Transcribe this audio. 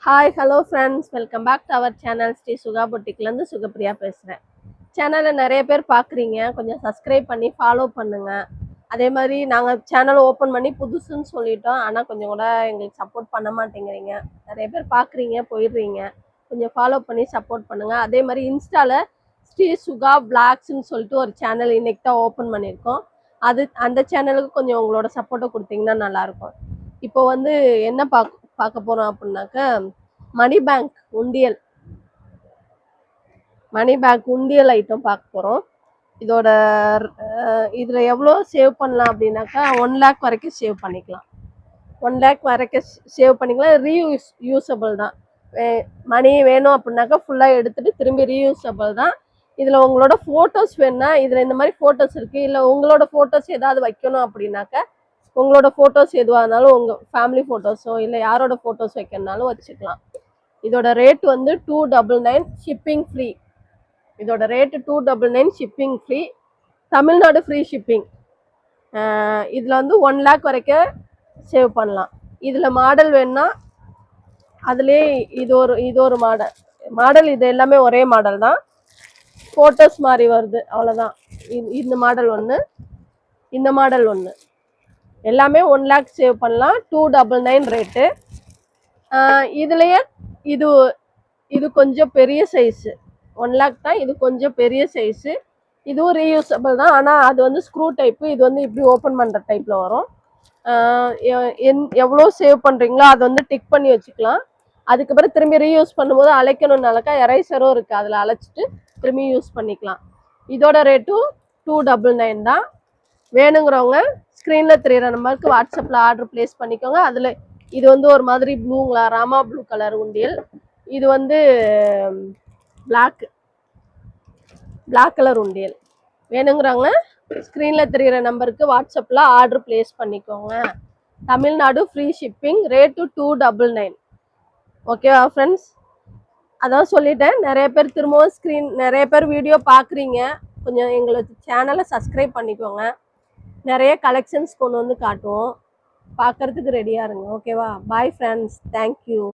Hi hello friends, welcome back to our channel. Sri Suka பொட்டிக்லேருந்து சுகப்பிரியா பேசுகிறேன். சேனலை நிறைய பேர் பார்க்குறீங்க, கொஞ்சம் சப்ஸ்கிரைப் பண்ணி ஃபாலோ பண்ணுங்கள். அதே மாதிரி நாங்கள் சேனல் ஓப்பன் பண்ணி புதுசுன்னு சொல்லிட்டோம், ஆனால் கொஞ்சம் கூட எங்களுக்கு சப்போர்ட் பண்ண மாட்டேங்கிறீங்க. நிறைய பேர் பார்க்குறீங்க, போயிடுறீங்க. கொஞ்சம் ஃபாலோ பண்ணி சப்போர்ட் பண்ணுங்கள். அதே மாதிரி இன்ஸ்டாவில் ஸ்ரீ சுகா பிளாக்ஸ்ன்னு சொல்லிட்டு ஒரு சேனல் இன்னைக்கு தான் ஓப்பன் பண்ணியிருக்கோம். அந்த சேனலுக்கு கொஞ்சம் உங்களோட சப்போர்ட்டை கொடுத்தீங்கன்னா நல்லாயிருக்கும். இப்போ வந்து என்ன பார்க்க போகிறோம் அப்படின்னாக்க, மணி பேங்க் உண்டியல் ஐட்டம் பார்க்க போகிறோம். இதோட இதில் எவ்வளோ சேவ் பண்ணலாம் அப்படின்னாக்கா 1 லேக் வரைக்கும் சேவ் பண்ணிக்கலாம். 1 லேக் வரைக்கும் சேவ் பண்ணிக்கலாம். யூஸபிள் தான். மணி வேணும் அப்படின்னாக்கா ஃபுல்லாக எடுத்துகிட்டு திரும்பி ரீயூஸபிள் தான். இதில் உங்களோட ஃபோட்டோஸ் வேணுன்னா இதில் இந்த மாதிரி ஃபோட்டோஸ் இருக்குது. இல்லை உங்களோட ஃபோட்டோஸ் ஏதாவது வைக்கணும் அப்படின்னாக்கா உங்களோட ஃபோட்டோஸ் எதுவாக இருந்தாலும் உங்கள் ஃபேமிலி ஃபோட்டோஸோ இல்லை யாரோட ஃபோட்டோஸ் வைக்கிறனாலும் வச்சுக்கலாம். இதோட ரேட் வந்து 299 ஷிப்பிங் ஃப்ரீ. இதோட rate 299 shipping free. Tamil Nadu free shipping. இதில் வந்து 1 லேக் வரைக்கும் சேவ் பண்ணலாம். இதில் மாடல் வேணுன்னா அதுலேயே இது ஒரு மாடல் இது எல்லாமே ஒரே மாடல் தான். ஃபோட்டோஸ் மாதிரி வருது, அவ்வளோதான். இந்த மாடல் ஒன்று, இந்த மாடல் ஒன்று, எல்லாமே 1 லேக் சேவ் பண்ணலாம். 299 ரேட்டு. இதுலேயே இது கொஞ்சம் பெரிய சைஸு. 1 லேக் தான். இது கொஞ்சம் பெரிய சைஸு. இதுவும் ரீயூஸபிள் தான். ஆனால் அது வந்து ஸ்க்ரூ டைப்பு, இது வந்து இப்படி ஓப்பன் பண்ணுற டைப்பில் வரும். எவ்வளோ சேவ் பண்ணுறீங்களோ அதை வந்து டிக் பண்ணி வச்சுக்கலாம். அதுக்கப்புறம் திரும்பி ரீயூஸ் பண்ணும்போது அழைக்கணும்னாலக்கா எரைசரும் இருக்குது, அதில் அழைச்சிட்டு திரும்பி யூஸ் பண்ணிக்கலாம். இதோட ரேட்டும் 299 தான். வேணுங்கிறவங்க ஸ்க்ரீனில் தெரிகிற நம்பருக்கு வாட்ஸ்அப்பில் ஆர்டர் ப்ளேஸ் பண்ணிக்கோங்க. அதில் இது வந்து ஒரு மாதிரி ப்ளூங்களா, ராமா ப்ளூ கலர் உண்டியல். இது வந்து பிளாக் கலர் உண்டியல். வேணுங்கிறவங்க ஸ்க்ரீனில் தெரிகிற நம்பருக்கு வாட்ஸ்அப்பில் ஆர்டர் ப்ளேஸ் பண்ணிக்கோங்க. Tamil Nadu free shipping. ரேட்டு 299. ஓகேவா ஃப்ரெண்ட்ஸ்? அதான் சொல்லிட்டேன். நிறைய பேர் வீடியோ பார்க்குறீங்க, கொஞ்சம் எங்களோட சேனலை சப்ஸ்கிரைப் பண்ணிக்கோங்க. நிறைய கலெக்ஷன்ஸ் கொண்டு வந்து காட்டுவோம், பார்க்குறதுக்கு ரெடியாக இருங்க. ஓகேவா? Bye friends, thank you.